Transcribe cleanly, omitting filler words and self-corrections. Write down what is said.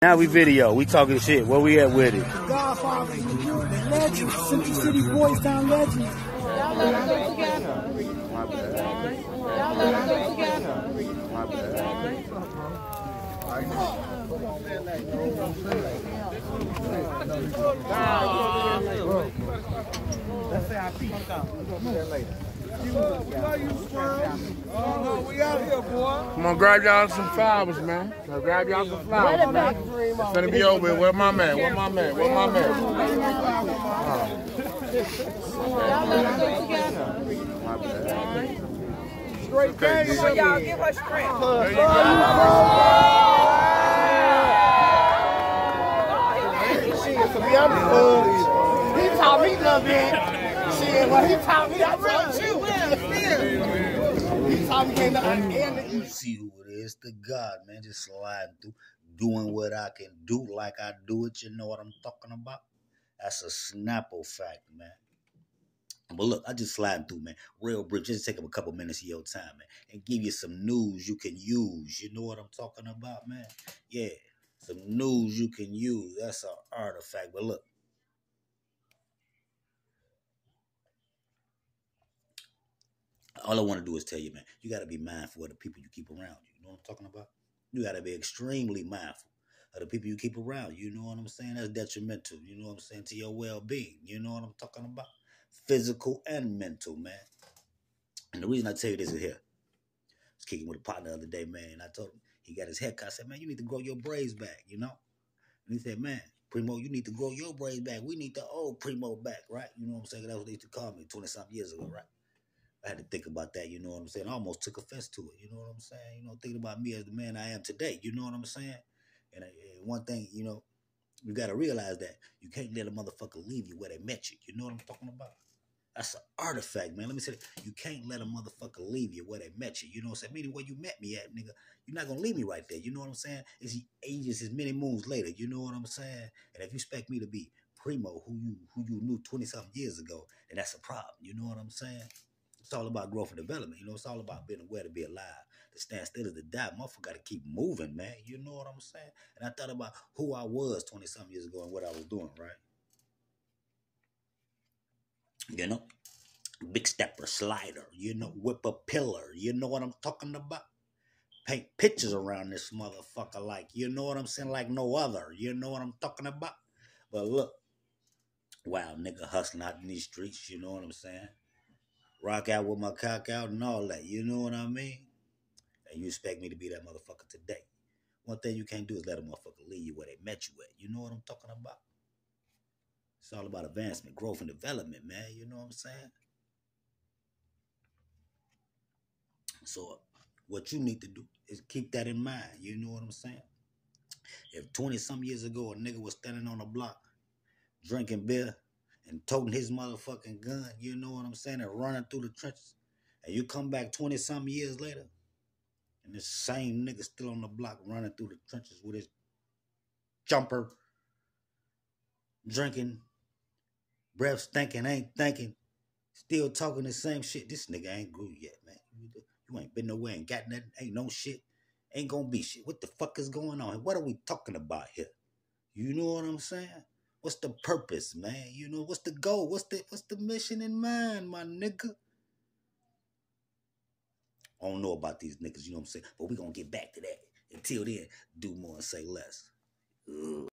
Now we video. We talking shit. Where we at with it? Godfather, the legends, Central City Boys Town legends. Y'all let us go together. My bad. Y'all let us go together. My bad. Let's say I peep later. We out here, boy. Come on, grab y'all some flowers, man. Grab y'all some flowers. It's gonna be over. Where my man? Where my man? Where my man? Y'all let us go together. My bad. Straight game. Come on, y'all, give her strength. There you go. To be honest, he taught me nothing. Shit, well, he taught me, I taught you. He taught me can't nothing. You see who it is? The God, man. Just sliding through, doing what I can do like I do it. You know what I'm talking about? That's a Snapple fact, man. But look, I just sliding through, man. Real brief. Just take up a couple minutes of your time, man, and give you some news you can use. You know what I'm talking about, man? Yeah, some news you can use. That's an artifact. But look. All I want to do is tell you, man, you got to be mindful of the people you keep around you. You know what I'm talking about? You got to be extremely mindful of the people you keep around you. You know what I'm saying? That's detrimental, you know what I'm saying, to your well-being. You know what I'm talking about? Physical and mental, man. And the reason I tell you this is here. I was kicking with a partner the other day, man, and I told him, he got his haircut. I said, man, you need to grow your braids back, you know? And he said, man, Primo, you need to grow your braids back. We need the old Primo back, right? You know what I'm saying? That's what they used to call me 20-something years ago, right? I had to think about that, you know what I'm saying? I almost took offense to it, you know what I'm saying? You know, thinking about me as the man I am today, you know what I'm saying? And one thing, you know, you got to realize that you can't let a motherfucker leave you where they met you. You know what I'm talking about? That's an artifact, man. Let me say that. You can't let a motherfucker leave you where they met you. You know what I'm saying? Meaning where you met me at, nigga. You're not going to leave me right there. You know what I'm saying? It's ages is many moons later. You know what I'm saying? And if you expect me to be Primo, who you knew 20-something years ago, then that's a problem. You know what I'm saying? It's all about growth and development. You know, it's all about being aware to be alive. To stand still is to die. Motherfucker got to keep moving, man. You know what I'm saying? And I thought about who I was 20-something years ago and what I was doing, right? You know? Big stepper, slider, you know, whip a pillar. You know what I'm talking about? Paint pictures around this motherfucker like, you know what I'm saying? Like no other. You know what I'm talking about? But look, wow, nigga hustling out in these streets. You know what I'm saying? Rock out with my cock out and all that. You know what I mean? And you expect me to be that motherfucker today. One thing you can't do is let a motherfucker leave you where they met you at. You know what I'm talking about? It's all about advancement, growth, and development, man. You know what I'm saying? So what you need to do is keep that in mind. You know what I'm saying? If 20-some years ago a nigga was standing on a block drinking beer and toting his motherfucking gun, you know what I'm saying, and running through the trenches, and you come back 20-some years later, and this same nigga still on the block running through the trenches with his jumper, drinking, breath stinking, ain't thinking, still talking the same shit. This nigga ain't grew yet, man. You ain't been nowhere, ain't got nothing, ain't no shit, ain't gonna be shit. What the fuck is going on? What are we talking about here? You know what I'm saying? What's the purpose, man? You know, what's the goal? What's the mission in mind, my nigga? I don't know about these niggas, you know what I'm saying? But we gonna get back to that. Until then, do more and say less.